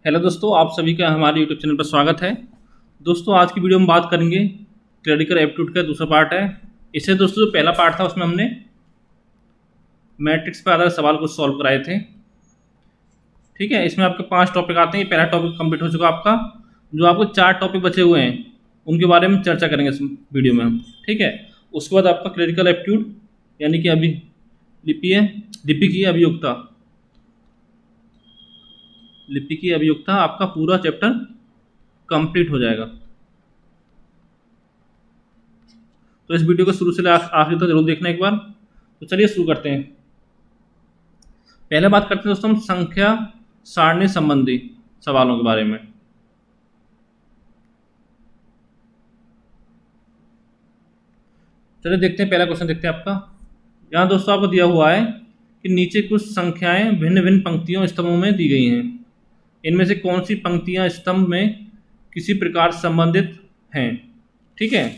Hello दोस्तों, आप सभी का हमारे यूट्यूब चैनल पर स्वागत है। दोस्तों आज की वीडियो में बात करेंगे क्रिटिकल एप्टीट्यूड का दूसरा पार्ट है। इससे दोस्तों जो पहला पार्ट था उसमें हमने मैट्रिक्स पर आधारित सवाल को सॉल्व कराए थे। ठीक है, इसमें आपके 5 टॉपिक आते हैं। पहला टॉपिक कंप्लीट हो चुका आपका। जो आपको 4 टॉपिक बचे हुए हैं उनके बारे में चर्चा करेंगे इस वीडियो में हम। ठीक है, उसके बाद आपका क्रिटिकल एप्टीट्यूड यानी कि अभी लिपि की अभियोक्ता आपका पूरा चैप्टर कंप्लीट हो जाएगा। तो इस वीडियो को शुरू से आखिर तक जरूर देखना एक बार। तो चलिए शुरू करते हैं। पहले बात करते हैं दोस्तों हम संख्या सारणी संबंधी सवालों के बारे में। चलिए देखते हैं, पहला क्वेश्चन देखते हैं आपका। यहाँ दोस्तों आपको दिया हुआ है कि नीचे कुछ संख्याएं भिन्न भिन्न पंक्तियों स्तंभों में दी गई हैं। इनमें से कौन सी पंक्तियां स्तंभ में किसी प्रकार संबंधित हैं। ठीक है,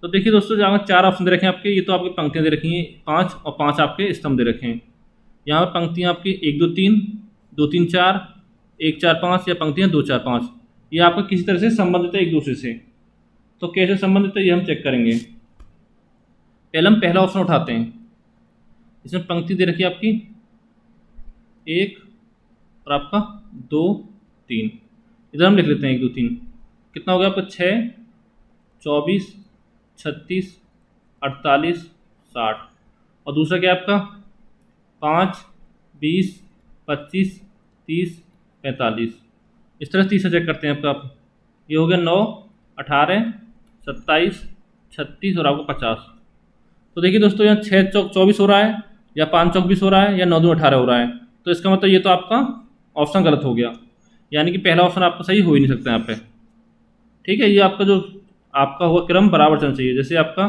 तो देखिए दोस्तों जहाँ 4 ऑप्शन दे रखे हैं आपके, ये तो आपकी पंक्तियां दे रखी हैं 5 और 5 आपके स्तंभ दे रखे हैं। यहाँ पर पंक्तियां आपकी 1 2 3, 2 3 4, 1 4 5 या पंक्तियां 2 4 5, ये आपका किसी तरह से संबंधित है एक दूसरे से। तो कैसे संबंधित है ये हम चेक करेंगे। पहले हम पहला ऑप्शन उठाते हैं। इसमें पंक्ति दे रखी है आपकी 1 और आपका 2 3। इधर हम लिख लेते हैं 1 2 3। कितना हो गया आपका 6 24 36 48 60। और दूसरा क्या है आपका 5 20 25 30 45। इस तरह से तीसरा चेक करते हैं आपका। ये हो गया 9 18 27 36 और आपको 50। तो देखिए दोस्तों यहाँ 6 चौक 24 हो रहा है, या 5 चौक 20 हो रहा है, या 9 2 18 हो रहा है। तो इसका मतलब ये तो आपका ऑप्शन गलत हो गया, यानी कि पहला ऑप्शन आपका सही हो ही नहीं सकता यहाँ पे। ठीक है, ये आपका जो आपका हुआ क्रम बराबर चलना चाहिए। जैसे आपका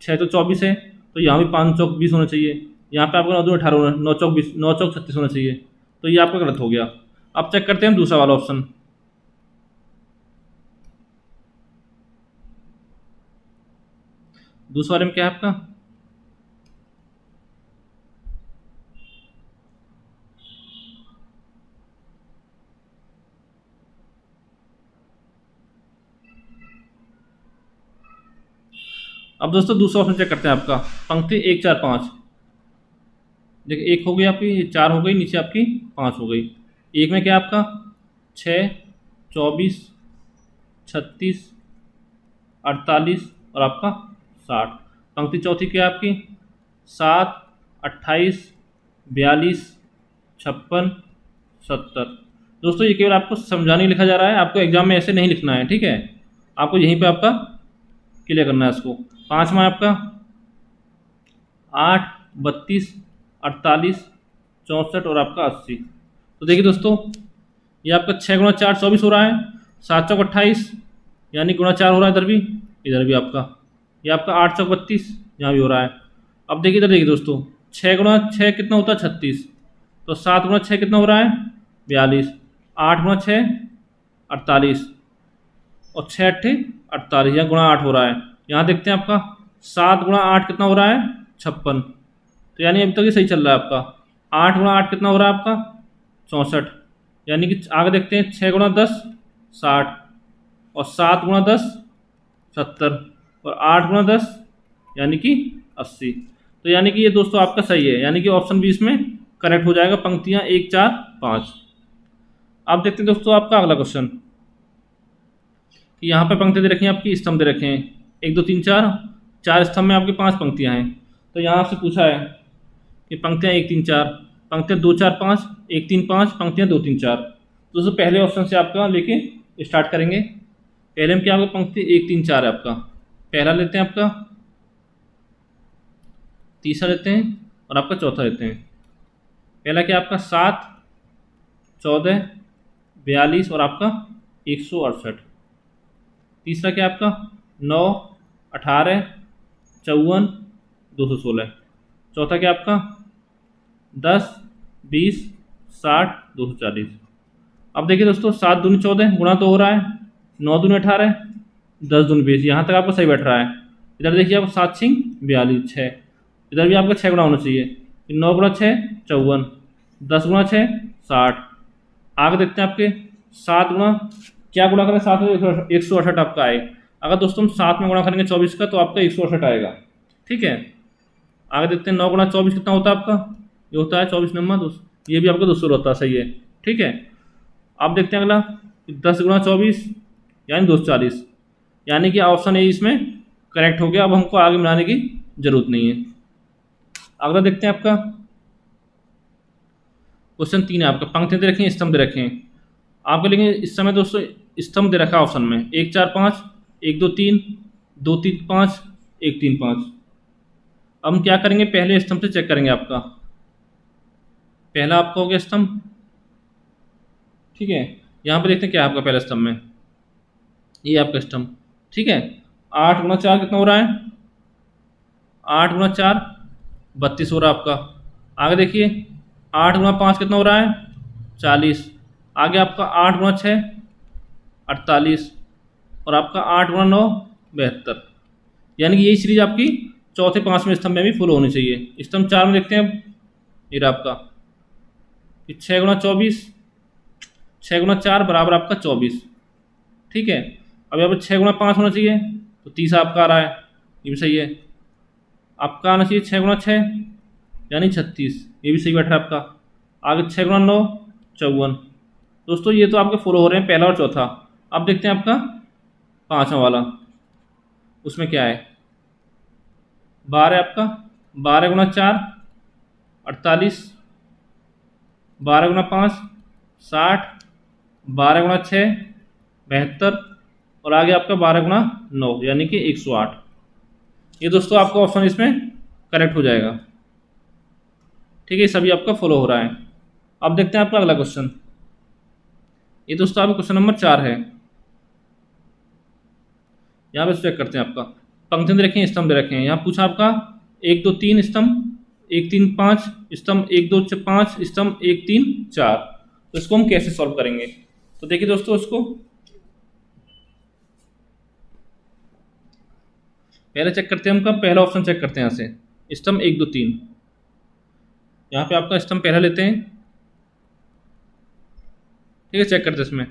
6 तो 24 है, तो यहाँ भी 5 चौक 20 होना चाहिए। यहाँ पे आपका 9 2 18 9 चौक 20 9 चौक 36 होना चाहिए। तो ये आपका गलत हो गया। अब चेक करते हैं हम दूसरा वाला ऑप्शन। दूसरे वाले में क्या है आपका अब दोस्तों दूसरा ऑप्शन चेक करते हैं आपका। पंक्ति 1 4 5। देखिए 1 हो गई आपकी, 4 हो गई, नीचे आपकी 5 हो गई। एक में क्या है आपका 6 24 36 48 और आपका 60। पंक्ति चौथी क्या है आपकी 7 28 42 56 70। दोस्तों ये केवल आपको समझाने लिखा जा रहा है, आपको एग्जाम में ऐसे नहीं लिखना है। ठीक है, आपको यहीं पे आपका क्लियर करना है इसको। 5 में आपका 8 32 48 64 और आपका 80। तो देखिए दोस्तों ये आपका 6 गुणा 4 24 हो रहा है, 7 चौक 28 यानी गुणा 4 हो रहा है इधर भी आपका। ये आपका 8 चौक 32 यहाँ भी हो रहा है। अब देखिए इधर देखिए दोस्तों 6 गुणा 6 कितना होता है 36। तो 7 गुणा 6 कितना हो रहा है 42। 8 गुणा 6 48 और 6 अट्ठे 48, यहाँ गुणा 8 हो रहा है। यहाँ देखते हैं आपका 7 गुणा 8 कितना हो रहा है 56। तो यानी अभी तक ये सही चल रहा है आपका। 8 गुणा 8 कितना हो रहा है आपका 64, यानी कि आगे देखते हैं 6 गुणा 10 60 और 7 गुणा 10 70 और 8 गुणा 10 यानी कि 80। तो यानी कि ये दोस्तों आपका सही है, यानी कि ऑप्शन बी इसमें करेक्ट हो जाएगा, पंक्तियां 1 4 5। अब देखते हैं दोस्तों आपका अगला क्वेश्चन कि यहाँ पे पंक्तियां दे रखी हैं आपकी, स्तंभ दे रखे हैं 1 2 3 4। 4 स्तंभ में आपकी 5 पंक्तियां हैं। तो यहाँ आपसे पूछा है कि पंक्तियां 1 3 4, पंक्तियां 2 4 5, 1 3 5, पंक्तियां 2 3 4। तो दोस्तों पहले ऑप्शन से आपका लेके स्टार्ट करेंगे। पहले में क्या आपका पंक्ति 1 3 4 है आपका, पहला लेते हैं आपका, तीसरा लेते हैं और आपका चौथा लेते हैं। पहला क्या आपका 7 14 42 और आपका 168। तीसरा क्या आपका 9 18 54 216। चौथा क्या आपका 10 20 60 240। अब देखिए दोस्तों 7 दूनी 14 गुणा तो हो रहा है, 9 दूनी 18 10 दूनी 20, यहाँ तक आपको सही बैठ रहा है। इधर देखिए आपको 7 6 42 6, इधर भी आपका 6 गुणा होना चाहिए। 9 गुणा 6 54, 10 गुणा 6 60, आगे देखते हैं आपके 7 गुणा, क्या गुणा करें 7 में, 168 आपका आए। अगर दोस्तों हम 7 में गुणा करेंगे 24 का तो आपका 168 आएगा। ठीक है, आगे देखते हैं 9 गुणा 24 कितना होता है आपका, ये होता है 24 नंबर दोस्त, ये भी आपका 200 होता है, सही है। ठीक है, अब देखते हैं अगला 10 गुणा 24 यानी 240, यानी कि ऑप्शन ए इसमें करेक्ट हो गया। अब हमको आगे मिलाने की जरूरत नहीं है। अगला देखते हैं आपका क्वेश्चन 3 है आपका, पंक्तियाँ दे रखी हैं, स्तंभ दे रखे हैं। आपको लेकिन इस समय दोस्तों स्तंभ दे रखा है ऑप्शन में 1 4 5 1 2 3 2 3 5 1 3 5। अब हम क्या करेंगे, पहले स्तंभ से चेक करेंगे। आपका पहला आपका हो गया स्तंभ। ठीक है, यहाँ पे देखते हैं क्या है आपका पहला स्तंभ में, ये आपका स्तंभ। ठीक है, 8 गुणा 4 कितना हो रहा है, 8 गुणा 4 32 हो रहा है आपका। आगे देखिए 8 गुणा 5 कितना हो रहा है, 40। आगे आपका 8 गुणा 6 48 और आपका 8 गुणा 9 72। यानी कि यही सीरीज आपकी चौथे 5वें स्तंभ में भी फुल होनी चाहिए। स्तंभ 4 में देखते हैं अब, ये रहा आपका 6 गुणा 24, 6 गुणा 4 बराबर आपका 24। ठीक है, अब यहाँ पर 6 गुणा 5 होना चाहिए तो 30 आपका आ रहा है, ये भी सही है। आपका आना चाहिए 6 गुणा 6 यानी 36, ये भी सही बैठ रहा है आपका। आगे 6 गुणा 9 54। दोस्तों ये तो आपके फॉलो हो रहे हैं पहला और चौथा। अब देखते हैं आपका 5वां वाला, उसमें क्या है, 12 आपका, 12 गुणा 4 48, 12 गुणा 5 60, 12 गुणा 6 72 और आगे आपका 12 गुणा 9 यानी कि 108। ये दोस्तों आपका ऑप्शन इसमें करेक्ट हो जाएगा। ठीक है, सभी आपका फॉलो हो रहा है। अब देखते हैं आपका अगला क्वेश्चन। ये दोस्तों आपका क्वेश्चन नंबर 4 है। यहाँ पे चेक करते हैं आपका, पंक्तियाँ दे रखे हैं, स्तंभ दे रखे हैं। यहाँ पूछा आपका 1 2 3 स्तंभ, 1 3 5 स्तंभ, 1 2 5 स्तंभ, 1 3 4। तो इसको हम कैसे सॉल्व करेंगे, तो देखिए दोस्तों, इसको पहले चेक करते हैं। हम पहला ऑप्शन चेक करते हैं, यहाँ से स्तंभ 1 2 3। यहाँ पे आपका स्तंभ पहला लेते हैं। ठीक है, चेक करते हैं इसमें,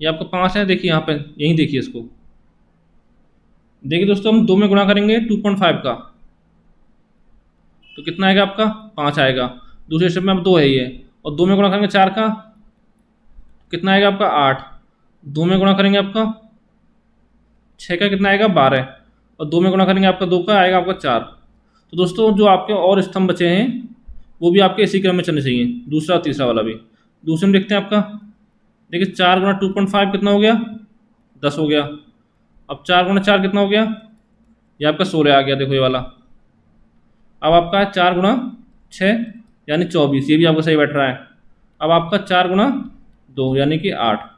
ये आपका 5 है। देखिए यहाँ पे, यहीं देखिए इसको, देखिए दोस्तों हम 2 में गुणा करेंगे 2.5 का तो कितना आएगा आपका 5 आएगा। दूसरे स्टेप में अब 2 है ये, और 2 में गुणा करेंगे 4 का कितना आएगा आपका 8। 2 में गुणा करेंगे आपका 6 का कितना आएगा 12, और 2 में गुणा करेंगे आपका 2 का आएगा आपका 4। तो दोस्तों जो आपके और स्तंभ बचे हैं वो भी आपके इसी क्रम में चलने चाहिए, दूसरा और तीसरा वाला भी। दूसरे में देखते हैं आपका, देखिए 4 गुणा 2.5 कितना हो गया 10 हो गया। अब 4 गुणा 4 कितना हो गया, ये आपका 16 आ गया, देखो ये वाला। अब आपका 4 गुणा 6 यानी 24, ये भी आपका सही बैठ रहा है। अब आपका 4 गुणा 2 यानी कि 8।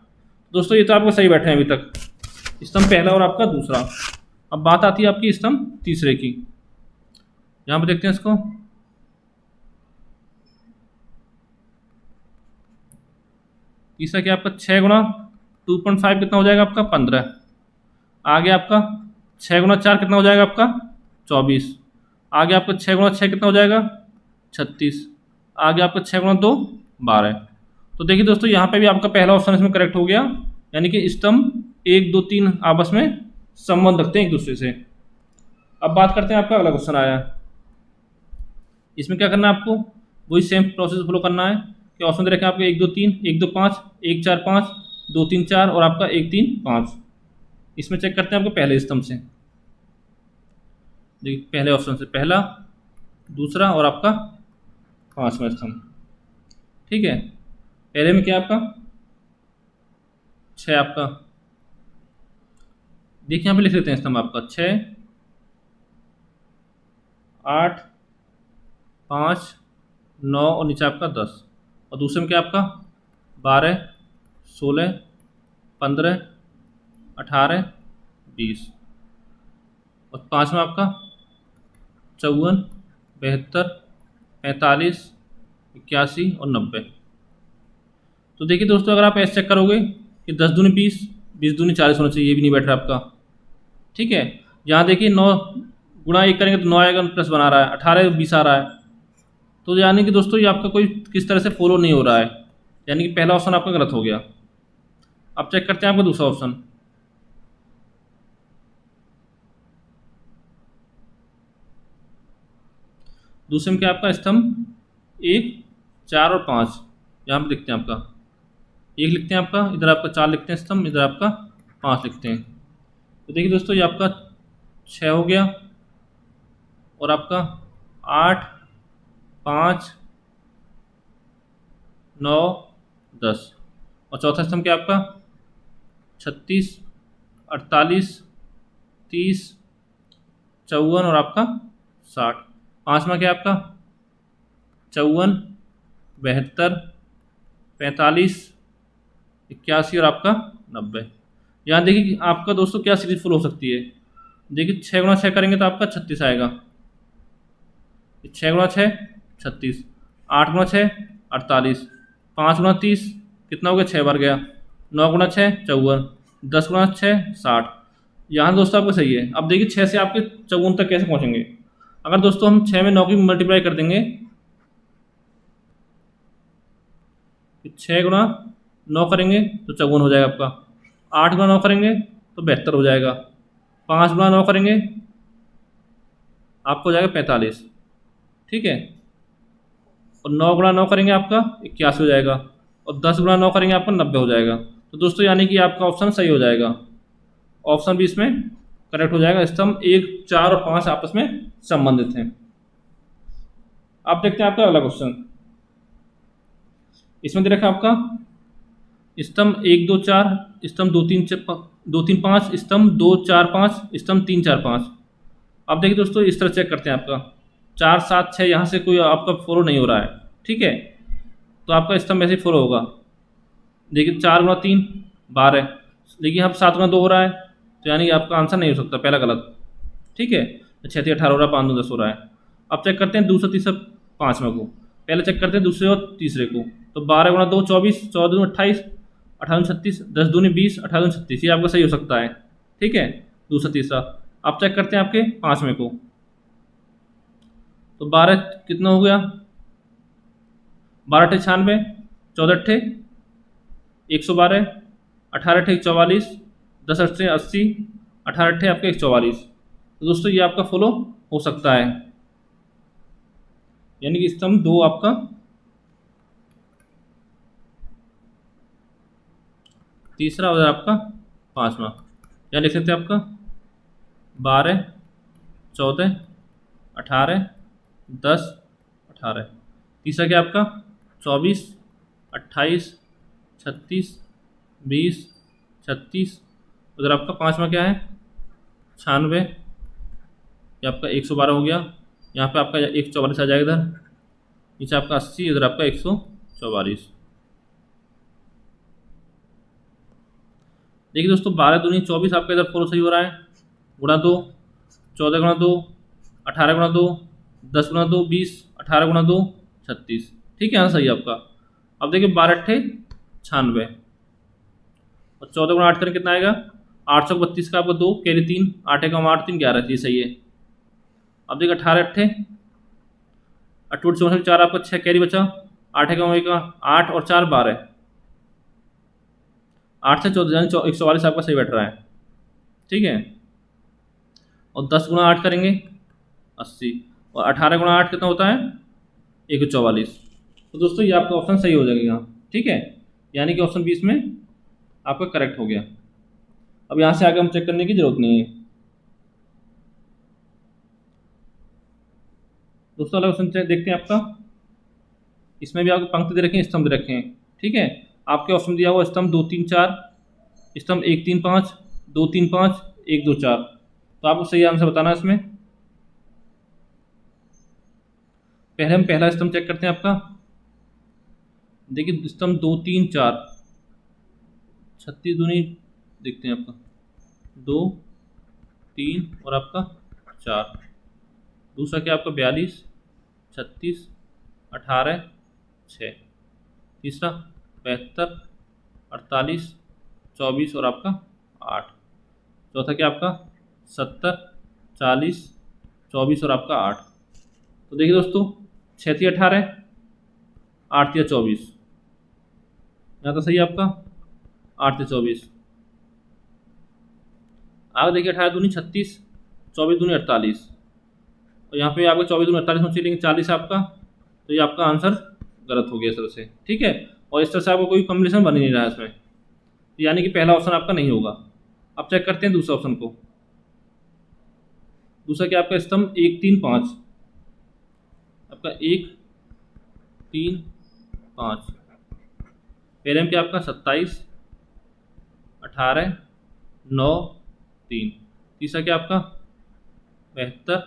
दोस्तों ये तो आपका सही बैठे हैं अभी तक, स्तंभ पहला और आपका दूसरा। अब बात आती है आपकी स्तंभ तीसरे की। यहाँ पे देखते हैं इसको, तीसरा क्या आपका 6 गुणा 2.5 कितना हो जाएगा आपका 15। आगे आपका 6 गुणा 4 कितना हो जाएगा आपका 24। आगे आपका 6 गुणा 6 कितना हो जाएगा 36। आगे आपका 6 गुणा 2 12। तो देखिए दोस्तों यहाँ पे भी आपका पहला ऑप्शन इसमें करेक्ट हो गया, यानी कि स्तंभ 1 2 3 आपस में संबंध रखते हैं एक दूसरे से। अब बात करते हैं, आपका अगला क्वेश्चन आया, इसमें क्या करना है आपको, वही सेम प्रोसेस फॉलो करना है कि ऑप्शन दे रखे हैं आपके 1 2 3 1 2 5 1 4 5 2 3 4 और आपका 1 3 5। इसमें चेक करते हैं आपके पहले स्तंभ से, देखिए पहले ऑप्शन से पहला दूसरा और आपका 5वां स्तंभ। ठीक है, पहले में क्या आपका 6 आपका, देखिए यहाँ पे लिख लेते हैं स्तंभ आपका 6 8 5 9 और नीचे आपका 10। और दूसरे में क्या आपका 12 16 15 18 20। और 5 में आपका 54 72 45 81 और 90। तो देखिए दोस्तों, अगर आप ऐसे चेक करोगे कि 10 दूनी 20 20 दूनी 40 होना चाहिए, ये भी नहीं बैठ रहा आपका। ठीक है, यहाँ देखिए 9 गुणा 1 करेंगे तो 9 आएगा, प्लस बना रहा है, 18 20 आ रहा है। तो यानी कि दोस्तों ये आपका कोई किस तरह से फॉलो नहीं हो रहा है, यानी कि पहला ऑप्शन आपका गलत हो गया। अब चेक करते हैं आपका दूसरा ऑप्शन। दूसरे में क्या आपका स्तंभ 1, 4 और 5 यहाँ पे लिखते हैं आपका, 1 लिखते हैं आपका, इधर आपका 4 लिखते हैं स्तंभ, इधर आपका 5 लिखते हैं। तो देखिए दोस्तों, ये आपका 6 हो गया और आपका 8, 5, 9, 10 और चौथा स्तंभ क्या आपका 36, 48, 30, 54 और आपका 60। पाँचवा क्या आपका 54, 72, 45, 81 और आपका 90। यहाँ देखिए कि आपका दोस्तों क्या सीरीज फुल हो सकती है। देखिए 6 गुणा 6 करेंगे तो आपका 36 आएगा, 6 गुणा 6 36, 8 गुणा 6 48, 5 गुणा 30 कितना हो गया 6 बार गया, 9 गुणा 6 54, 10 गुणा 6 60। यहाँ दोस्तों आपको सही है। अब देखिए 6 से आपके 54 तक कैसे पहुँचेंगे। अगर दोस्तों हम 6 में 9 की मल्टीप्लाई कर देंगे, 6 गुणा 9 करेंगे तो 54 हो जाएगा आपका, 8 गुणा 9 करेंगे तो 72 हो जाएगा, 5 गुणा 9 करेंगे आपको हो जाएगा 45, ठीक है। और 9 गुणा 9 करेंगे आपका 81 हो जाएगा, और 10 गुणा 9 करेंगे आपका 90 हो जाएगा। तो दोस्तों यानी कि आपका ऑप्शन सही हो जाएगा, ऑप्शन भी इसमें करेक्ट हो जाएगा। स्तंभ 1, 4 और 5 आपस में संबंधित हैं। अब देखते हैं आपका अगला क्वेश्चन। इसमें दे रखा है आपका स्तंभ 1, 2, 4, स्तंभ 2, 3, 5, स्तंभ 2, 4, 5, स्तंभ 3, 4, 5। अब देखिए दोस्तों इस तरह चेक करते हैं आपका 4, 7, 6 यहाँ से कोई आपका फॉलो नहीं हो रहा है, ठीक है। तो आपका स्तंभ ऐसे फॉलो होगा। देखिए 4 गुणा 3 12, देखिए यहाँ 7 गुणा 2 हो रहा है, तो यानी कि आपका आंसर नहीं हो सकता, पहला गलत, ठीक है। 6 3 18 हो रहा है, 5 2 10 हो रहा है। अब चेक करते हैं दूसरा तीसरा पाँचवें को, पहले चेक करते हैं दूसरे और तीसरे को। तो 12 गुणा 2 24, 14 दूनी 28, 18 36, 10 दूनी 20, 18 36, ये आपका सही हो सकता है, ठीक है, दूसरा तीसरा। अब चेक करते हैं आपके पाँचवें को। तो 12 कितना हो गया 12 अट्ठे 96, 14 अट्ठे 112, 18 अट्ठे 144, 10 अट्ठे 80, 18 अट्ठे आपके 144। तो दोस्तों ये आपका फॉलो हो सकता है, यानी कि स्तंभ 2 आपका तीसरा और आपका पाँचवा। यहाँ लिख सकते हैं आपका 12, 14, 18, 10, 18। तीसरा क्या आपका 24, 28, 36, 20, 36। उधर आपका पाँचवा क्या है 96, ये आपका 112 हो गया। यहाँ पे आपका 144 आ जाएगा, इधर नीचे आपका 80, इधर आपका 144। देखिए दोस्तों 12 दूनी 24 आपका इधर फॉलो सही हो रहा है, गुणा 2, 14 गुणा 2, 18 गुणा 2, 10 गुणा 2 20, 18 गुणा 2 36, ठीक है, यहाँ सही है आपका। अब देखिए 12 अट्ठे 96 और 14 गुणा 8 करें कितना आएगा 832 का आपका 2 कैरी 3, 8 का 8 3 11, ये सही है। अब देखिए 18 अट्ठे 8 64 4 आपका 6 कैरी बचा, 8 का 8 और 4 12, 8 से 14 यानी 144 आपका सही बैठ रहा है, ठीक है। और 10 गुणा 8 करेंगे 80, और 18 गुणा 8 कितना होता है 144। तो दोस्तों ये आपका ऑप्शन सही हो जाएगा यहाँ, ठीक है, यानी कि ऑप्शन 20 में आपका करेक्ट हो गया। अब यहाँ से आगे हम चेक करने की जरूरत नहीं है। दोस्तों अगला क्वेश्चन देखते हैं आपका। इसमें भी आपको पंक्ति दे रखे हैं, स्तंभ दे रखे हैं, ठीक है। आपके ऑप्शन दिया हुआ स्तंभ 2 3 4, स्तंभ 1 3 5, 2 3 5, 1 2 4। तो आपको सही आंसर बताना है इसमें। पहले हम पहला स्तंभ चेक करते हैं आपका। देखिए स्तंभ 2 3 4, 36 दूनी देखते हैं आपका 2 3 और आपका 4। दूसरा क्या आपका 42, 36, 18 6। तीसरा 72, 48, 24 और आपका 8। चौथा क्या आपका 70, 40, 24 और आपका 8। तो देखिए दोस्तों 6 3 18, 8 3 24, यहाँ तो सही है आपका 8 से 24। आगे देखिए 18 दूनी 36, 24 दूनी 48, और यहाँ पे आपका 24 दूनी 48 में चलेंगे 40 है आपका, तो ये आपका आंसर गलत हो गया इस तरह से। ठीक है, और इस तरह से आपको कोई कॉम्बिनेशन बन ही नहीं रहा है इसमें, यानी कि पहला ऑप्शन आपका नहीं होगा। अब चेक करते हैं दूसरा ऑप्शन को। दूसरा क्या आपका स्तंभ 1 3 5, आपका 1 3 5, पहले में क्या आपका 27 18 9 3, तीसरा क्या आपका 72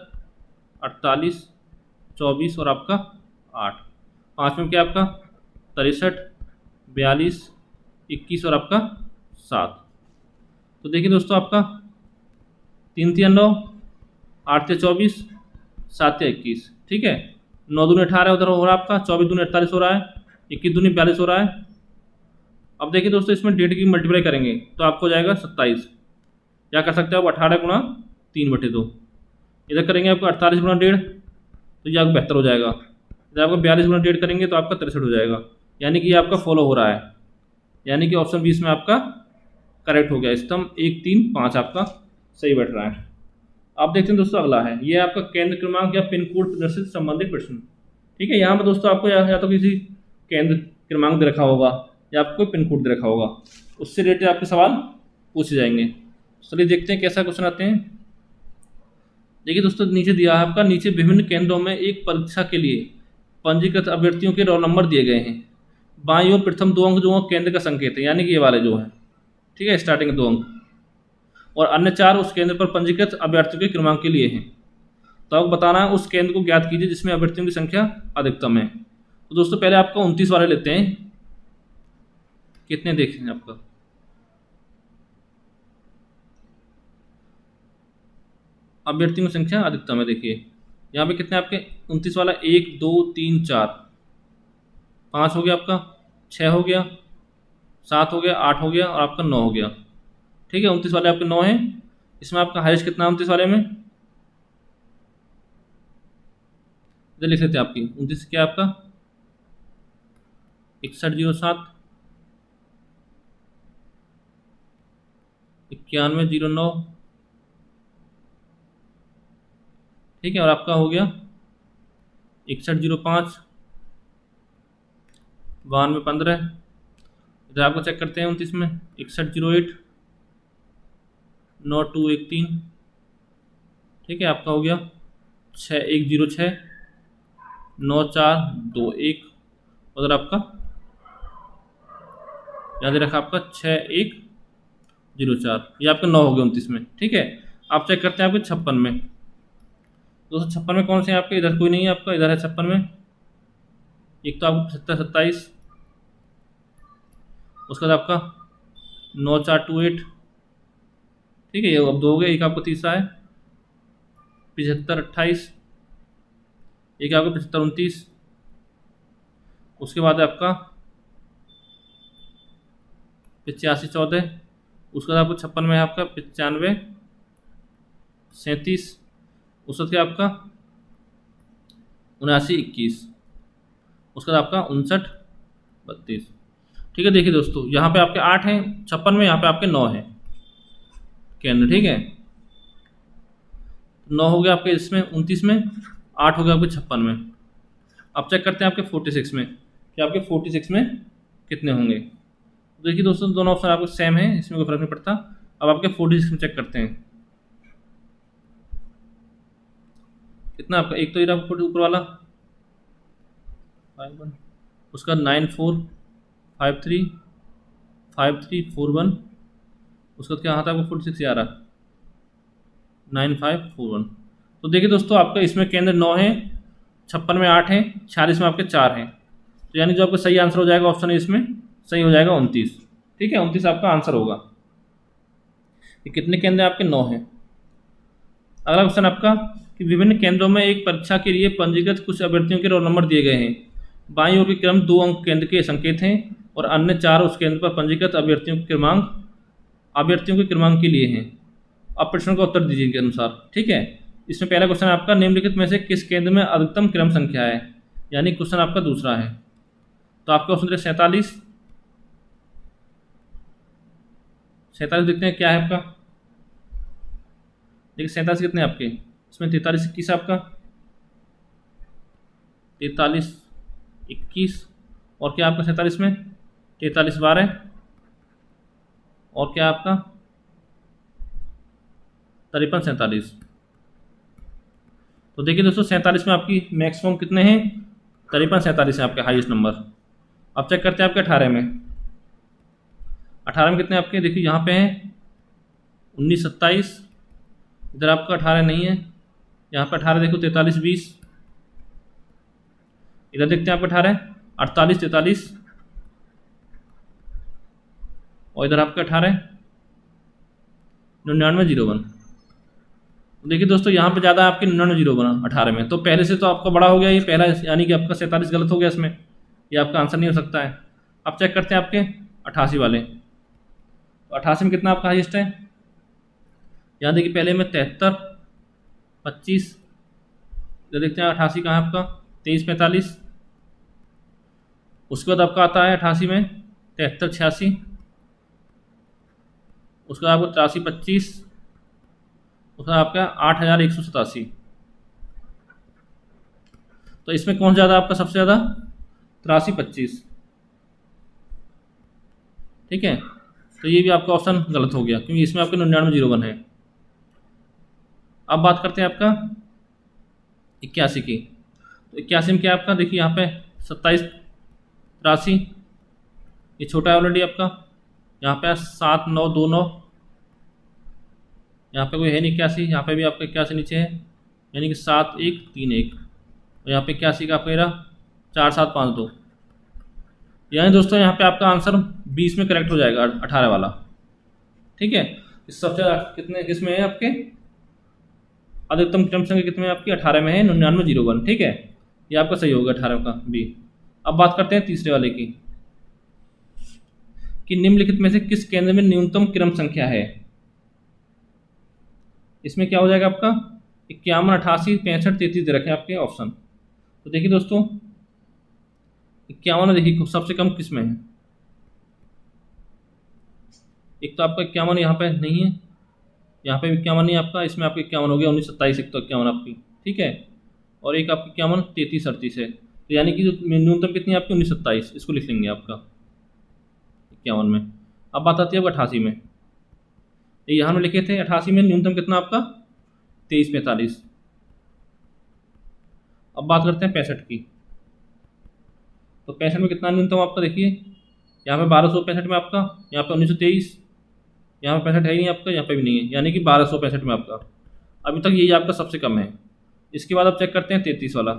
48 24 और आपका 8, पाँच में क्या आपका 63 42 21 और आपका 7। तो देखिए दोस्तों, आपका 3 3 9, 8 से 24, 7 से 21। ठीक है, 9 दूनी 18 उधर हो रहा है आपका, 24 दूनी 48 हो रहा है, 21 दूनी 42 हो रहा है। अब देखिए दोस्तों, इसमें डेढ़ की मल्टीप्लाई करेंगे तो आपको जाएगा 27। क्या कर सकते हो आप, 18 गुणा 3/2। इधर करेंगे आपको 48 गुणा 1.5, तो ये आपको 72 हो जाएगा। इधर आपको 42 गुणा 1.5 करेंगे तो आपका 63 हो जाएगा। यानी कि ये आपका फॉलो हो रहा है, यानी कि ऑप्शन 20 में आपका करेक्ट हो गया। स्तंभ 1 3 5 आपका सही बैठ रहा है। आप देखते हैं दोस्तों, अगला है ये आपका केंद्र क्रमांक या पिन कोड प्रदर्शित संबंधित प्रश्न। ठीक है, यहाँ पर दोस्तों आपको या तो किसी केंद्र क्रमांक दे रखा होगा या आपको पिन कोड दे रखा होगा, उससे रिलेटेड आपके सवाल पूछे जाएंगे। चलिए देखते हैं कैसा क्वेश्चन आते हैं। देखिए दोस्तों, नीचे दिया है आपका, नीचे विभिन्न केंद्रों में एक परीक्षा के लिए पंजीकृत अभ्यर्थियों के रोल नंबर दिए गए हैं। बाईं ओर प्रथम 2 अंक जो केंद्र का संकेत है, यानी कि ये वाले जो है, ठीक है, स्टार्टिंग के 2 अंक, और अन्य 4 उस केंद्र पर पंजीकृत अभ्यर्थियों के क्रमांक के लिए हैं। तो आपको बताना है उस केंद्र को ज्ञात कीजिए जिसमें अभ्यर्थियों की संख्या अधिकतम है। तो दोस्तों पहले आपको 29 वाले लेते हैं। कितने देखें आपका, अभ्यर्थियों की संख्या अधिकतम है। देखिए यहाँ पे कितने आपके 29 वाला, 1 2 3 4 5 हो गया आपका, 6 हो गया, 7 हो गया, 8 हो गया और आपका 9 हो गया। ठीक है, 29 वाले आपके 9 हैं। इसमें आपका हाईएस्ट कितना है 29 वाले में, इधर लिख लेते हैं आपकी 29 क्या आपका 6107 9109। ठीक है, और आपका हो गया 6105 9215। इधर आपको चेक करते हैं 29 में 6108 9213। ठीक है, आपका हो गया 6106 9421। उधर आपका याद रखा आपका 6104, ये आपका 9 हो गया 29 में। ठीक है, आप चेक करते हैं आपके 56 में। 256 में कौन से हैं आपके, इधर कोई नहीं है आपका, इधर है 56 में। एक तो आपको 75 27, उसके बाद आपका 9428। ठीक है, ये अब 2 हो गए। एक आपको तीसरा है 75 28, एक आपका 75 29। उसके बाद है आपका 85 14। उसके बाद आपको 56 में है आपका 95 37। उसके बाद क्या आपका 79 21। उसके बाद आपका 59 32। ठीक है, देखिए दोस्तों यहाँ पे आपके 8 हैं 56 में, यहाँ पे आपके 9 हैं केंद्र। ठीक है, 9 हो गया आपके इसमें 29 में, 8 हो गया आपके 56 में। अब चेक करते हैं आपके 46 में कि आपके 46 में कितने होंगे। देखिए दोस्तों, दोनों ऑप्शन आपको सेम है, इसमें कोई फर्क नहीं पड़ता। अब आपके 46 में चेक करते हैं कितना आपका। एक तो ये आपको ऊपर वाला 51, उसका 94535341। उसका क्या आता है आपको 46 आ रहा 9541। तो देखिए दोस्तों, आपका इसमें केंद्र 9 है, 56 में 8 है, 46 में आपके 4 हैं। तो यानी जो आपका सही आंसर हो जाएगा ऑप्शन इसमें सही हो जाएगा 29। ठीक है, 29 आपका आंसर होगा। ये कितने केंद्र आपके 9 हैं। अगला क्वेश्चन आपका कि विभिन्न केंद्रों में एक परीक्षा के लिए पंजीकृत कुछ अभ्यर्थियों के रोल नंबर दिए गए हैं। बाईं ओर के क्रम 2 अंक केंद्र के संकेत हैं और अन्य 4 उस केंद्र पर पंजीकृत अभ्यर्थियों के क्रमांक के लिए हैं। अब प्रश्न का उत्तर दीजिए के अनुसार। ठीक है, इसमें पहला क्वेश्चन आपका निम्नलिखित में से किस केंद्र में अधिकतम क्रम संख्या है, यानी क्वेश्चन आपका दूसरा है। तो आपका ऑप्शन 47 47 देखते हैं क्या है आपका। देखिए 47 कितने आपके, इसमें 43 21 आपका, 43 21, और क्या आपका 47 में 43 12, और क्या आपका 53 47। तो देखिए दोस्तों 47 में आपकी मैक्सिमम कितने हैं, 53 47 है आपके हाईएस्ट नंबर। अब चेक करते हैं आपके 18 में। 18 में कितने आपके, देखिए यहाँ पे हैं 19 27, इधर आपका 18 नहीं है, यहाँ पे 18 देखो 43 20, इधर देखते हैं आपका 18 48 43, और इधर आपका 18 99 01। देखिए दोस्तों यहाँ पे ज़्यादा आपके 99 01 18 में, तो पहले से तो आपका बड़ा हो गया ये पहला, यानी कि आपका 47 गलत हो गया इसमें, ये आपका आंसर नहीं हो सकता है। अब चेक करते हैं आपके 88 वाले। तो 88 में कितना आपका हाईएस्ट है, यहाँ देखिए पहले में 73 25, इधर देखते हैं 88 कहाँ है आपका 23 45, उसके बाद आपका आता है 88 में 73 86, उसके बाद आपको 83 25, उसका आपका 8187। तो इसमें कौन ज़्यादा आपका सबसे ज़्यादा 83 25, ठीक है। तो ये भी आपका ऑप्शन गलत हो गया क्योंकि इसमें आपके 99 01 है। अब बात करते हैं आपका 81 की। तो 81 में क्या आपका, देखिए यहाँ पे 27 83, ये छोटा है ऑलरेडी आपका, यहाँ पे 7 9 2 9, यहाँ पे कोई है नहीं 81, यहाँ पे भी आपका 81 नीचे है, यानी कि 7 1 3 1, और यहाँ पे 81 का आपका ये रहा 4 7 5 2। यानी दोस्तों यहाँ पे आपका आंसर 20 में करेक्ट हो जाएगा 18 वाला, ठीक है। इस सबसे कितने किसमें है आपके, अधिकतम क्रम संख्या कितने में आपकी 18 में है 99 01, ठीक है। ये आपका सही होगा 18 का बी। अब बात करते हैं तीसरे वाले की, कि निम्नलिखित में से किस केंद्र में न्यूनतम क्रम संख्या है। इसमें क्या हो जाएगा आपका 51 88 65 33 दे रखे हैं आपके ऑप्शन। तो देखिए दोस्तों 51 देखिए सबसे कम किस में है, एक तो आपका 51 यहाँ पे नहीं है, यहाँ पे 51 नहीं आपका, इसमें आपका 51 हो गया 19 27, एक तो 51 आपकी, ठीक है, और एक आपकी 51 33 38 है। तो यानी कि जो न्यूनतम कितनी है आपकी 19 27, इसको लिख लेंगे आपका 51 में। अब बात आती है आपका 88 में। यहाँ में लिखे थे 88 में न्यूनतम कितना आपका 23 45। अब बात करते हैं 65 की। तो 65 में कितना न्यूनतम आपका, देखिए यहाँ पे 1265 में आपका, यहाँ पे 1923, यहाँ पे 65 है ही नहीं आपका, यहाँ पे भी नहीं है, यानी कि 1265 में आपका अभी तक यही आपका सबसे कम है। इसके बाद आप चेक करते हैं 33 वाला।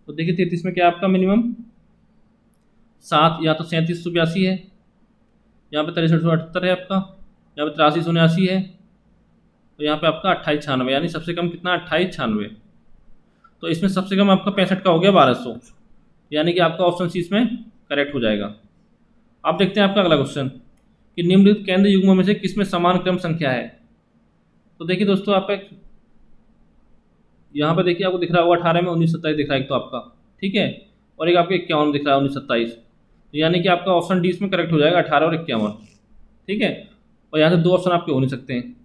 तो देखिए 33 में क्या आपका मिनिमम 7 या तो 3782 है, यहाँ पे 6378 है आपका, यहाँ पे 8379 है, तो यहाँ पे आपका 2896, यानी सबसे कम कितना 2896। तो इसमें सबसे कम आपका 65 का हो गया 1200, यानी कि आपका ऑप्शन सी इसमें करेक्ट हो जाएगा। अब देखते हैं आपका अगला क्वेश्चन, कि निम्नलिखित केंद्र युग्मों में से किसमें समान क्रम संख्या है। तो देखिए दोस्तों आप यहाँ पे देखिए आपको दिख रहा होगा 18 में 19 27 दिख रहा है एक तो आपका, ठीक है, और एक आपके 51 दिख रहा है 19 27, तो यानी कि आपका ऑप्शन डी इसमें करेक्ट हो जाएगा 18 और 51, ठीक है। और यहाँ से दो ऑप्शन आपके हो नहीं सकते हैं।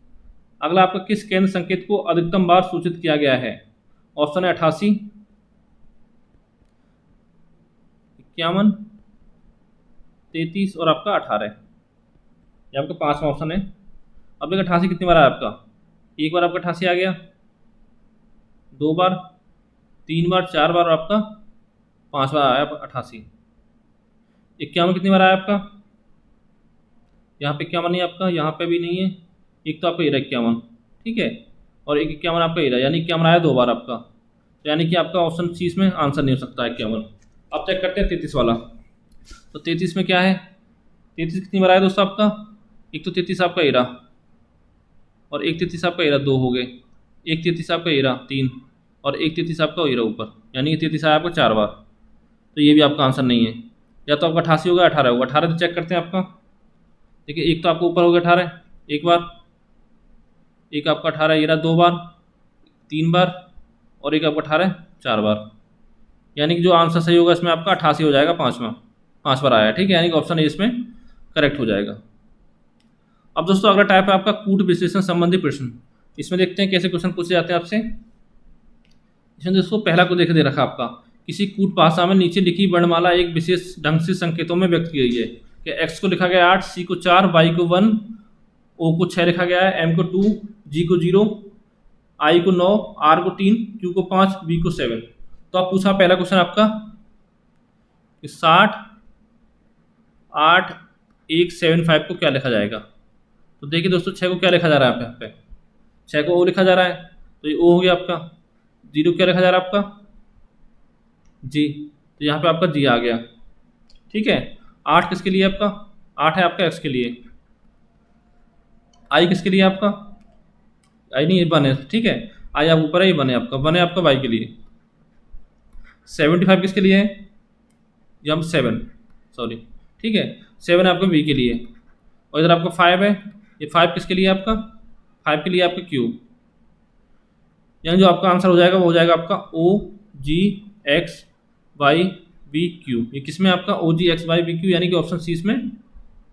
अगला आपका किस केंद्र संकेत को अधिकतम बार सूचित किया गया है। ऑप्शन है 88 51 33 और आपका 18, ये आपका 5वां ऑप्शन है। अब देखिए 88 कितनी बार आया आपका, एक बार आपका 88 आ गया, 2 बार 3 बार 4 बार और आपका 5 बार आया 88। 51 कितनी बार आया आपका, यहाँ पे 51 नहीं आपका, यहाँ पे भी नहीं है, एक तो आपका ये 51, ठीक है, और एक 51 आपका ये, यानी 51 आया 2 बार आपका, तो यानी कि आपका ऑप्शन सी में आंसर नहीं हो सकता है 51। अब चेक करते हैं 33 वाला। तो 33 में क्या है, 33 कितनी बार आया दोस्तों आपका, एक तो 33 आपका एरा, और एक 33 आपका एरा 2 हो गए, एक 33 आपका एरा 3, और एक 33 आपका एरा ऊपर, यानी कि 33 आया आपका 4 बार। तो ये भी आपका आंसर नहीं है, या तो आपका 88 होगा 18 होगा। 18 तो चेक करते हैं आपका, देखिए एक तो आपका ऊपर हो गया 18 एक बार, एक आपका 18 एरा 2 बार 3 बार, और एक आपका 18 4 बार, यानी कि जो आंसर सही होगा इसमें आपका 88 हो जाएगा, 5 बार आया, ठीक है, यानी कि ऑप्शन ए इसमें करेक्ट हो जाएगा। अब दोस्तों अगला टाइप है आपका कूट विश्लेषण संबंधी प्रश्न। इसमें देखते हैं कैसे क्वेश्चन पूछे जाते हैं आपसे। इसमें दोस्तों पहला को देख दे रखा आपका, किसी कूट भाषा में नीचे लिखी वर्णमाला एक विशेष ढंग से संकेतों में व्यक्त की गई है कि एक्स को लिखा गया 8, सी को 4, वाई को 1, ओ को 6 लिखा गया है, एम को 2, जी को 0, आई को 9, आर को 3, क्यू को 5, बी को 7। तो आप पूछा पहला क्वेश्चन आपका कि 60 8 1 7 5 को क्या लिखा जाएगा। तो देखिए दोस्तों 6 को क्या लिखा जा रहा है यहाँ पे 6 को ओ लिखा जा रहा है, तो ये ओ हो गया आपका। 0 क्या लिखा जा रहा है आपका जी, तो यहाँ पे आपका जी आ गया। ठीक है, 8 किसके लिए आपका 8 है आपका एक्स के लिए। आई किसके लिए आपका आई नहीं, ये बने ठीक है, आई आप ऊपर है, ये बने आपका बने आपका वाई के लिए। 75 किसके लिए है, ये हम 7 सॉरी ठीक है, 7 है आपका बी के लिए। और इधर आपका 5 है, ये 5 किसके लिए आपका 5 के लिए आपका क्यू। यानी जो आपका आंसर हो जाएगा वो हो जाएगा आपका ओ जी एक्स वाई बी क्यू। ये किस में आपका ओ जी एक्स वाई बी क्यू, यानी कि ऑप्शन सी इसमें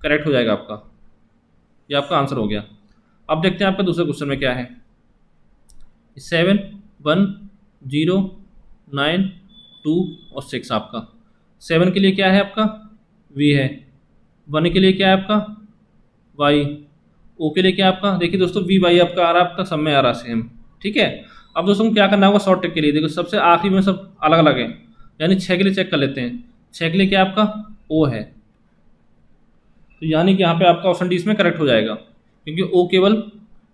करेक्ट हो जाएगा आपका। ये आपका आंसर हो गया। अब देखते हैं आपका दूसरे क्वेश्चन में क्या है। 7 1 0 9 2 और 6 आपका। 7 के लिए क्या है आपका वी है, 1 के लिए क्या है आपका वाई, ओ के लिए क्या आपका देखिए दोस्तों वी वाई आपका आ रहा है, आपका सब में आ रहा है सेम। ठीक है, अब दोस्तों क्या करना होगा शॉर्ट ट्रिक के लिए, देखो सबसे आखिरी में सब अलग अलग है, यानी 6 के लिए चेक कर लेते हैं। 6 के लिए क्या आपका ओ है, तो यानी कि यहाँ पे आपका ऑप्शन डी इसमें करेक्ट हो जाएगा, क्योंकि ओ केवल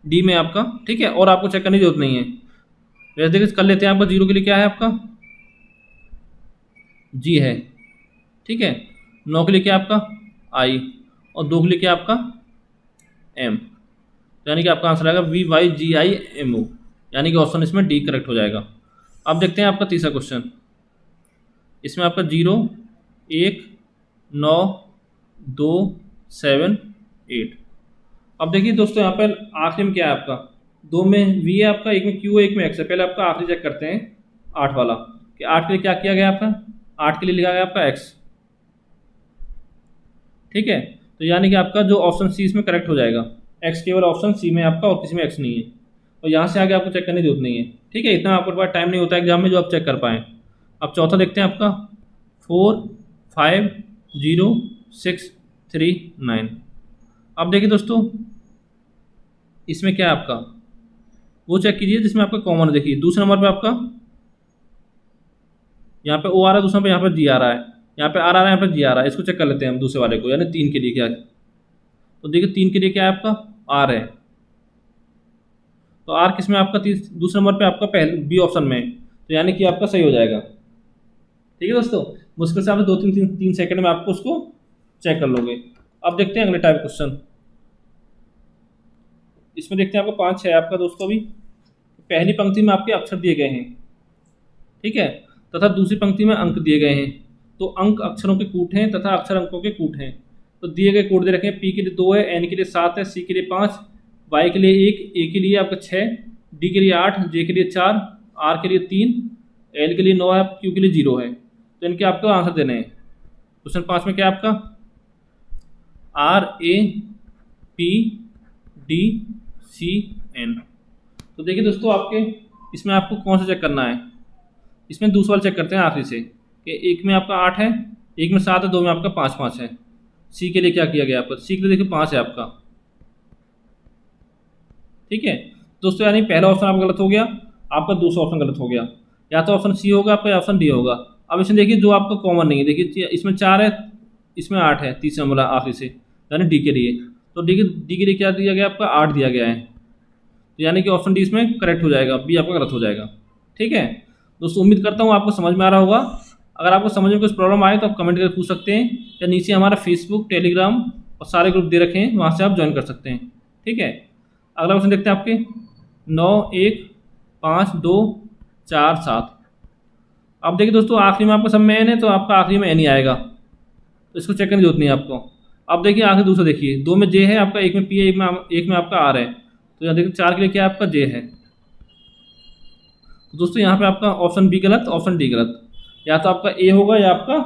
डी में आपका। ठीक है, और आपको चेक करने की जरूरत नहीं है। वैसे देखिए कर लेते हैं, आपका 0 के लिए क्या है आपका जी है। ठीक है, 9 के लिए क्या आपका आई, और 2 के लिए क्या आपका एम, यानी कि आपका आंसर आएगा V Y G I M O, यानी कि ऑप्शन इसमें डी करेक्ट हो जाएगा। अब देखते हैं आपका तीसरा क्वेश्चन। इसमें आपका 0 1 9 2 7 8। अब देखिए दोस्तों यहाँ पर आखिरी में क्या है आपका 2 में वी है आपका, 1 में क्यू है, 1 में एक्स है। पहले आपका आखिरी चेक करते हैं 8 वाला कि 8 के लिए क्या किया गया आपका 8 के लिए लिखा गया आपका एक्स। ठीक है, तो यानी कि आपका जो ऑप्शन सी इसमें करेक्ट हो जाएगा। एक्स केवल ऑप्शन सी में आपका और किसी में एक्स नहीं है, और यहाँ से आगे आपको चेक करने की जरूरत नहीं है। ठीक है, इतना आपके पास टाइम नहीं होता एग्जाम में जो आप चेक कर पाएँ। अब चौथा देखते हैं आपका 4 5 0 6 3 9। अब देखिए दोस्तों इसमें क्या है आपका वो चेक कीजिए जिसमें आपका कॉमन है। देखिए दूसरे नंबर पे आपका यहाँ पे ओ आ रहा है, दूसरे पे यहाँ पर जी आ रहा है, यहाँ पे आर आ रहा है, यहाँ पे जी आ रहा है। इसको चेक कर लेते हैं हम दूसरे वाले को, यानी 3 के लिए क्या है। तो देखिए 3 के लिए क्या है आपका आर है, तो आर किस में आपका दूसरे नंबर पे आपका पहले बी ऑप्शन में, तो यानी कि आपका सही हो जाएगा। ठीक है दोस्तों, मुश्किल से आप 2-3 सेकंड में आपको उसको चेक कर लोगे। अब देखते हैं अगले टाइप क्वेश्चन। इसमें देखते हैं आपको 5 है आपका दोस्तों। अभी पहली पंक्ति में आपके अक्षर दिए गए हैं, ठीक है, तथा दूसरी पंक्ति में अंक दिए गए हैं। तो अंक अक्षरों के कूट हैं तथा अक्षर अंकों के कूट हैं। तो दिए गए कोड दे रखे हैं, पी के लिए 2 है, एन के लिए 7 है, सी के लिए 5, वाई के लिए 1, ए के लिए आपका 6, डी के लिए 8, जे के लिए 4, आर के लिए 3, एल के लिए 9 है, क्यू के लिए 0 है। तो इनके आपको आंसर देने हैं। क्वेश्चन 5 में क्या है आपका R A P D C N. तो देखिए दोस्तों आपके इसमें आपको कौन सा चेक करना है। इसमें दूसरा चेक करते हैं आखिरी से कि एक में आपका 8 है, एक में 7 है, 2 में आपका 5 है। सी के लिए क्या किया गया आपका, सी के लिए देखिए 5 है आपका। ठीक है दोस्तों, यानी पहला ऑप्शन आपका गलत हो गया, आपका दूसरा ऑप्शन गलत हो गया। या तो ऑप्शन सी होगा आपका या ऑप्शन डी होगा। अब इसमें देखिए जो आपका कॉमन नहीं है, देखिए इसमें 4 है, इसमें 8 है, तीसरा वाला आखिरी से, यानी डी के लिए। तो डी के लिए क्या दिया गया आपका 8 दिया गया है, तो यानी कि ऑप्शन डी इसमें करेक्ट हो जाएगा, बी आपका गलत हो जाएगा। ठीक है दोस्तों, उम्मीद करता हूँ आपको समझ में आ रहा होगा। अगर आपको समझ में कुछ प्रॉब्लम आए तो आप कमेंट करके पूछ सकते हैं, या नीचे हमारा फेसबुक टेलीग्राम और सारे ग्रुप दे रखे हैं, वहाँ से आप ज्वाइन कर सकते हैं। ठीक है, अगला क्वेश्चन देखते हैं आपके 9 1 5 2 4 7। अब देखिए दोस्तों आखिरी में आपका सब में एन है, तो आपका आखिरी में एन ही आएगा, तो इसको चेक करने की जरूरत नहीं है आपको। अब देखिए आखिर दूसरा देखिए, 2 में जे है आपका, 1 में पी है, एक में आपका आर है। तो यहाँ देखिए 4 के लिए क्या आपका जे है। तो दोस्तों यहाँ पे आपका ऑप्शन बी गलत, ऑप्शन डी गलत, या तो आपका ए होगा या आपका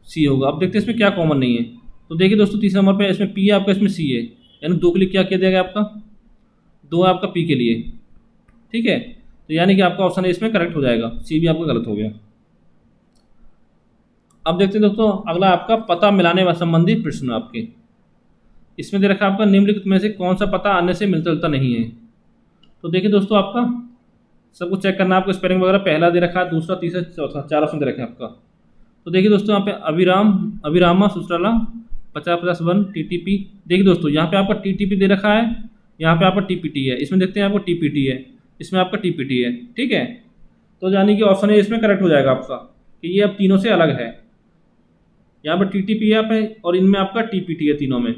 सी होगा। अब देखते हैं इसमें क्या कॉमन नहीं है। तो देखिए दोस्तों तीसरे नंबर पे इसमें पी है आपका, इसमें सी है, यानी 2 के लिए क्या किया जाएगा आपका, 2 है आपका पी के लिए, ठीक है। तो यानी कि आपका ऑप्शन ए इसमें करेक्ट हो जाएगा, सी भी आपका गलत हो गया। अब देखते हैं दोस्तों अगला आपका पता मिलाने व संबंधी प्रश्न आपके। इसमें दे रखा है आपका निम्नलिखित में से कौन सा पता अन्य से मिलता जुलता नहीं है। तो देखिए दोस्तों आपका सब कुछ चेक करना है आपको, स्पेलिंग वगैरह पहला दे रखा है, दूसरा, तीसरा, चौथा, 4 ऑप्शन दे रखे हैं आपका। तो देखिए दोस्तों यहाँ पे अभिराम, अभिरामा, सुसराला, 50-50 टीटीपी। देखिए दोस्तों यहाँ पे आपका टीटीपी दे रखा है, यहाँ पे आपका टीपीटी है, इसमें देखते हैं आपको टीपीटी है, इसमें आपका टीपीटी है, ठीक है। तो यानी कि ऑप्शन ए इसमें करेक्ट हो जाएगा आपका कि ये अब तीनों से अलग है। यहाँ पर टीटीपी है पे और इनमें आपका टीपीटी है तीनों में,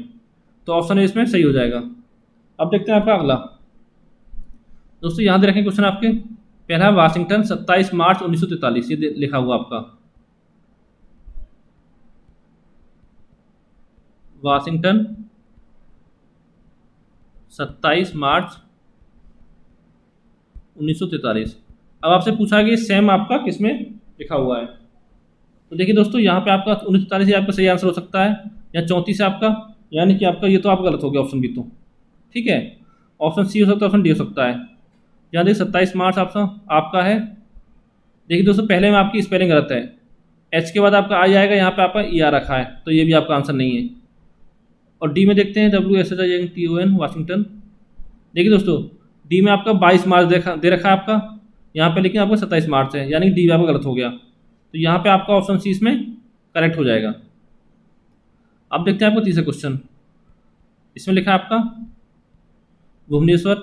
तो ऑप्शन ए इसमें सही हो जाएगा। अब देखते हैं आपका अगला दोस्तों, यहाँ दे रखें क्वेश्चन आपके। पहला वाशिंगटन 27 मार्च 1943, ये लिखा हुआ आपका वाशिंगटन 27 मार्च 1943। अब आपसे पूछा कि सेम आपका किसमें लिखा हुआ है। तो देखिए दोस्तों यहाँ पे आपका 1943 ही आपका सही आंसर हो सकता है, या 34 है आपका, यानी कि आपका ये तो आपका गलत हो गया ऑप्शन बी तो, ठीक है। ऑप्शन सी हो सकता है, ऑप्शन डी हो सकता है। यहाँ देखिए 27 मार्च ऑप्शन आपका है। देखिए दोस्तों पहले में आपकी स्पेलिंग गलत है, एच के बाद आपका आई आएगा, यहाँ पे आपका ई आ रखा है, तो ये भी आपका आंसर नहीं है। और डी में देखते हैं WSHINTON वाशिंगटन। देखिए दोस्तों डी में आपका 22 मार्च दे रखा है आपका यहाँ पे, लेकिन आपका 27 मार्च है, यानी डी आपका गलत हो गया। तो यहाँ पे आपका ऑप्शन सी इसमें करेक्ट हो जाएगा। अब देखते हैं आपको तीसरा क्वेश्चन। इसमें लिखा है आपका भुवनेश्वर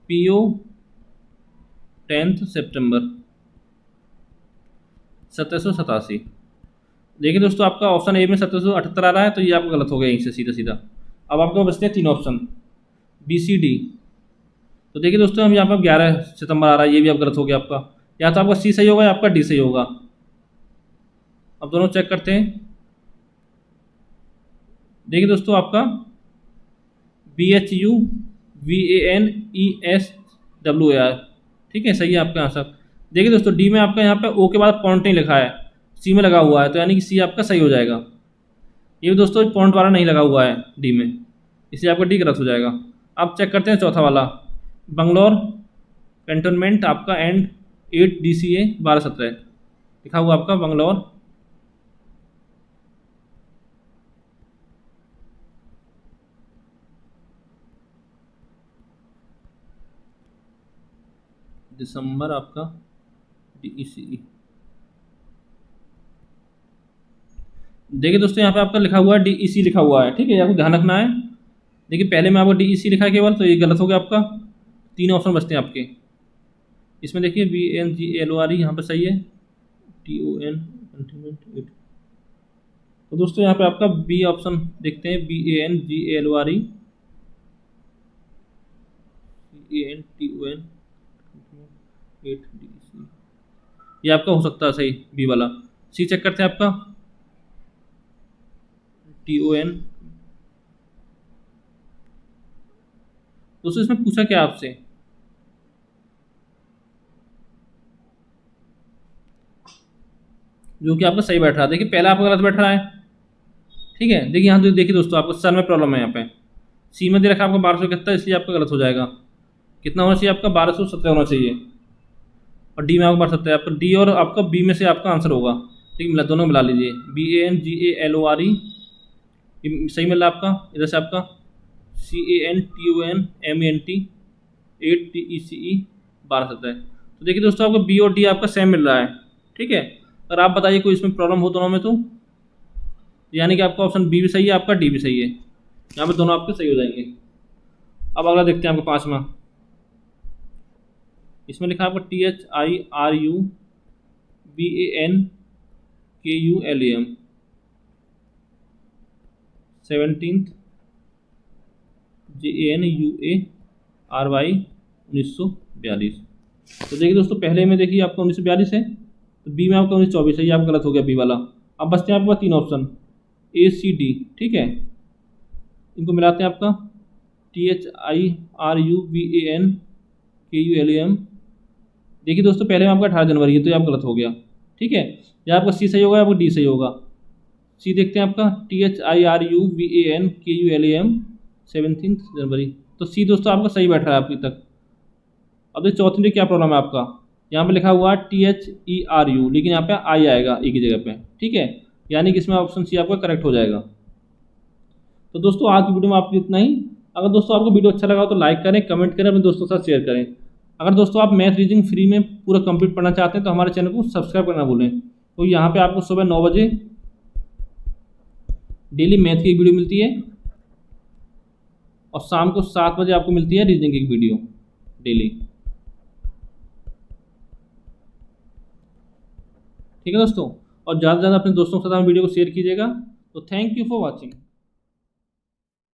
पीओ 10 सितंबर 1787। देखिए दोस्तों आपका ऑप्शन ए में 1778 आ रहा है, तो ये आपका गलत हो गया यहीं से सीधा सीधा। अब आपको बचते हैं 3 ऑप्शन बी सी डी। तो देखिए दोस्तों हम यहाँ पर 11 सितंबर आ रहा है, ये भी आप गलत हो गया आपका। या तो आपका सी सही होगा या आपका डी सही होगा। अब दोनों चेक करते हैं। देखिए दोस्तों आपका BHUVANESWAR, ठीक है, सही है आपका आंसर। देखिए दोस्तों डी में आपका यहाँ पे ओ के बाद पॉइंट नहीं लिखा है, सी में लगा हुआ है, तो यानी कि सी आपका सही हो जाएगा। ये भी दोस्तों पॉइंट वाला नहीं लगा हुआ है डी में, इसलिए आपका डी गलत हो जाएगा। अब चेक करते हैं चौथा वाला, बंगलौर कैंटोनमेंट आपका एंड 8 DCA 12-17 लिखा हुआ आपका बंगलौर। दिसंबर आपका DECE। देखिए दोस्तों यहाँ पे आपका लिखा हुआ है DEC लिखा हुआ है, ठीक है, आपको ध्यान रखना है। देखिए पहले में आपको DEC लिखा है केवल, तो ये गलत हो गया आपका। 3 ऑप्शन बचते हैं आपके। इसमें देखिए BANGLORE यहाँ पर सही है, TON। तो दोस्तों यहाँ पे आपका बी ऑप्शन देखते हैं, BANGLORE CANTON 8DEC, ये आपका हो सकता है सही बी वाला। सी चेक करते हैं आपका TON। दोस्तों इसमें पूछा क्या आपसे, जो कि आपका सही बैठ रहा है। देखिए पहला आपका गलत बैठ रहा है, ठीक है। देखिए यहाँ देखिए दोस्तों आपको सन में प्रॉब्लम है। यहाँ पे सी में दे रखा आपका 1271, इसलिए आपका गलत हो जाएगा। कितना होना चाहिए आपका 1217 होना चाहिए, और डी में आपका 1217 आपका डी और आपका बी में से आपका आंसर होगा, ठीक है, दोनों मिला लीजिए। BANGALORE सही मिल रहा है आपका, इधर से आपका CANTONMENT 8DECE 12-17। तो देखिए दोस्तों आपका बी और डी आपका सेम मिल रहा है, ठीक है। अगर आप बताइए कोई इसमें प्रॉब्लम हो दोनों में, तो यानी कि आपका ऑप्शन बी भी सही है, आपका डी भी सही है, यहाँ पे दोनों आपके सही हो जाएंगे। अब अगला देखते हैं आपका 5वां। इसमें लिखा है आपका THIRUBANKULAM 17th JANUARY 1942। तो देखिए दोस्तों पहले में देखिए आपका 1942 है, तो बी में आपका 1924 है, ये आपका गलत हो गया बी वाला। अब बचते हैं आपके पास 3 ऑप्शन ACD, ठीक है, इनको मिलाते हैं आपका THIRUBANKULAM। देखिए दोस्तों पहले में आपका 18 जनवरी है, तो ये आपका गलत हो गया, ठीक है। या आपका सी सही होगा या आपका डी सही होगा। सी देखते हैं आपका THIRUVANKULAM 17 जनवरी। तो सी दोस्तों आपका सही बैठ रहा है अभी तक। अब देखिए चौथे में क्या प्रॉब्लम है आपका, यहाँ पे लिखा हुआ है THERU, लेकिन यहाँ पे आई आएगा ई की जगह पे, ठीक है, यानी कि इसमें ऑप्शन सी आपका करेक्ट हो जाएगा। तो दोस्तों आज की वीडियो में आपको इतना ही। अगर दोस्तों आपको वीडियो अच्छा लगा हो तो लाइक करें, कमेंट करें, अपने दोस्तों के साथ शेयर करें। अगर दोस्तों आप मैथ रीजनिंग फ्री में पूरा कंप्लीट पढ़ना चाहते हैं तो हमारे चैनल को सब्सक्राइब करना भूलें। तो यहाँ पे आपको सुबह 9 बजे डेली मैथ की एक वीडियो मिलती है और शाम को 7 बजे आपको मिलती है रीजनिंग की एक वीडियो डेली। ठीक है दोस्तों, और ज़्यादा से ज़्यादा अपने दोस्तों के साथ वीडियो को शेयर कीजिएगा। तो थैंक यू फॉर वॉचिंग।